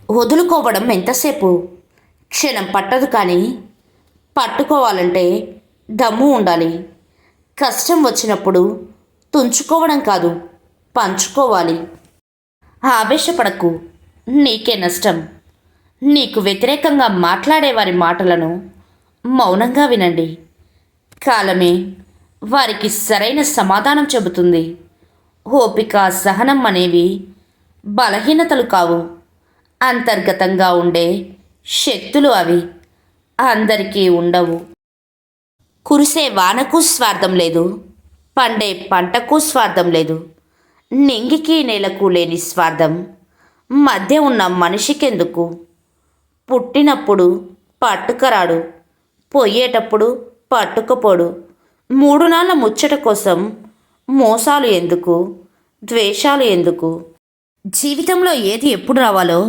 వదులుకోవడం ఎంతసేపు? క్షణం పట్టదు, కానీ పట్టుకోవాలంటే దమ్ము ఉండాలి. కష్టం వచ్చినప్పుడు తుంచుకోవడం కాదు, పంచుకోవాలి. ఆవేశపడకు, నీకే నష్టం. నీకు వ్యతిరేకంగా మాట్లాడేవారి మాటలను మౌనంగా వినండి. కాలమే వారికి సరైన సమాధానం చెబుతుంది. ఓపిక, సహనం అనేవి బలహీనతలు కావు, అంతర్గతంగా ఉండే శక్తులు అవి. అందరికీ ఉండవు. కురిసే వానకు స్వార్థం లేదు, పండే పంటకు స్వార్థం లేదు. నింగికి నేలకు లేని స్వార్థం మధ్య ఉన్న మనిషికెందుకు? పుట్టినప్పుడు పట్టుకరాడు, పోయేటప్పుడు పట్టుకపోడు. 3 నాళ్ళ ముచ్చట కోసం మోసాలు ఎందుకు, ద్వేషాలు ఎందుకు? జీవితంలో ఏది ఎప్పుడు రావాలో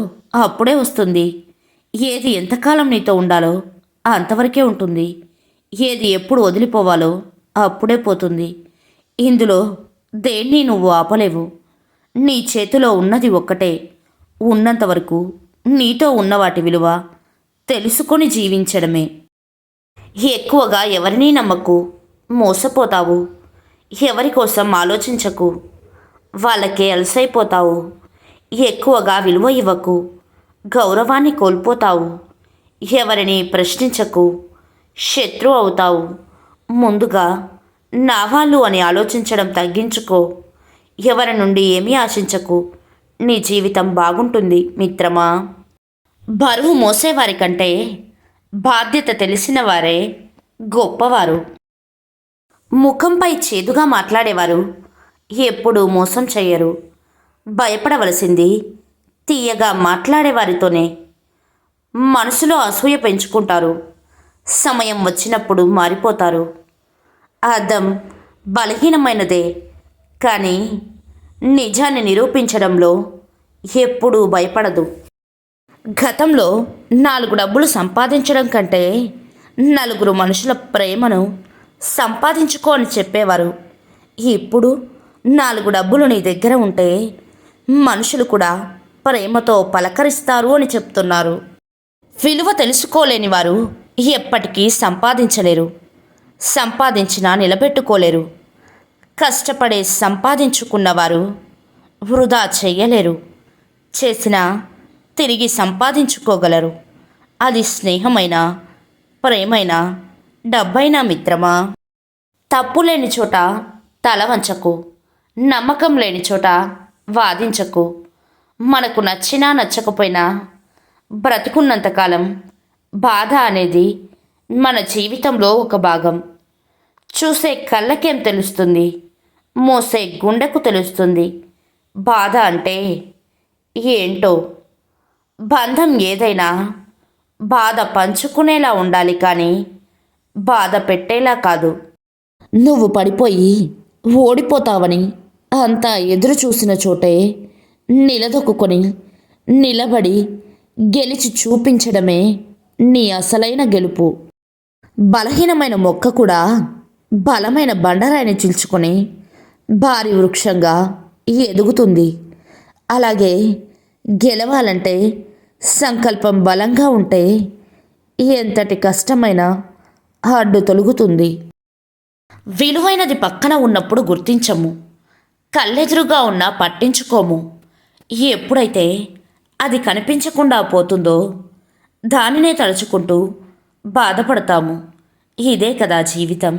అప్పుడే వస్తుంది. ఏది ఎంతకాలం నీతో ఉండాలో అంతవరకే ఉంటుంది. ఏది ఎప్పుడు వదిలిపోవాలో అప్పుడే పోతుంది. ఇందులో దేన్ని నువ్వు ఆపలేవు. నీ చేతిలో ఉన్నది ఒక్కటే. ఉన్నంతవరకు నీతో ఉన్న వాటి విలువ తెలుసుకొని జీవించడమే. ఎక్కువగా ఎవరినీ నమ్మకు, మోసపోతావు. ఎవరి కోసం ఆలోచించకు, వాళ్ళకే అలసైపోతావు. ఎక్కువగా విలువ ఇవ్వకు, గౌరవాన్ని కోల్పోతావు. ఎవరిని ప్రశ్నించకు, శత్రువు అవుతావు. ముందుగా నా వాళ్ళు అని ఆలోచించడం తగ్గించుకో. ఎవరి నుండి ఏమీ ఆశించకు. నీ జీవితం బాగుంటుంది మిత్రమా. బరువు మోసేవారి కంటే బాధ్యత తెలిసిన వారే గొప్పవారు. ముఖంపై చేదుగా మాట్లాడేవారు ఎప్పుడూ మోసం చెయ్యరు. భయపడవలసింది తీయగా మాట్లాడేవారితోనే. మనసులో అసూయ పెంచుకుంటారు, సమయం వచ్చినప్పుడు మారిపోతారు. అర్థం బలహీనమైనదే, కానీ నిజాన్ని నిరూపించడంలో ఎప్పుడూ భయపడదు. గతంలో 4 డబ్బులు సంపాదించడం కంటే 4 మనుషుల ప్రేమను సంపాదించుకో అని చెప్పేవారు. ఇప్పుడు 4 డబ్బులు నీ దగ్గర ఉంటే మనుషులు కూడా ప్రేమతో పలకరిస్తారు అని చెప్తున్నారు. విలువ తెలుసుకోలేని వారు ఎప్పటికీ సంపాదించలేరు. సంపాదించినా నిలబెట్టుకోలేరు. కష్టపడే సంపాదించుకున్నవారు వృధా చెయ్యలేరు. చేసినా తిరిగి సంపాదించుకోగలరు. అది స్నేహమైనా, ప్రేమైనా, డబ్బైనా మిత్రమా. తప్పు లేని చోట తల వంచకు, నమ్మకం లేని చోట వాదించకు. మనకు నచ్చినా నచ్చకపోయినా బ్రతుకున్నంతకాలం బాధ అనేది మన జీవితంలో ఒక భాగం. చూసే కళ్ళకేం తెలుస్తుంది, మోసే గుండెకు తెలుస్తుంది బాధ అంటే ఏంటో. బంధం ఏదైనా బాధ పంచుకునేలా ఉండాలి, కానీ బాధ పెట్టేలా కాదు. నువ్వు పడిపోయి ఓడిపోతావని అంతా ఎదురు చూసిన చోటే నిలదొక్కుని నిలబడి గెలిచి చూపించడమే నీ అసలైన గెలుపు. బలహీనమైన మొక్క కూడా బలమైన బండరాయిని చీల్చుకొని భారీ వృక్షంగా ఎదుగుతుంది. అలాగే గెలవాలంటే సంకల్పం బలంగా ఉంటే ఎంతటి కష్టమైనా అడ్డు తొలుగుతుంది. విలువైనది పక్కన ఉన్నప్పుడు గుర్తించము, కళ్ళెదురుగా ఉన్నా పట్టించుకోము. ఎప్పుడైతే అది కనిపించకుండా పోతుందో దానినే తలుచుకుంటూ బాధపడతాము. ఇదే కదా జీవితం.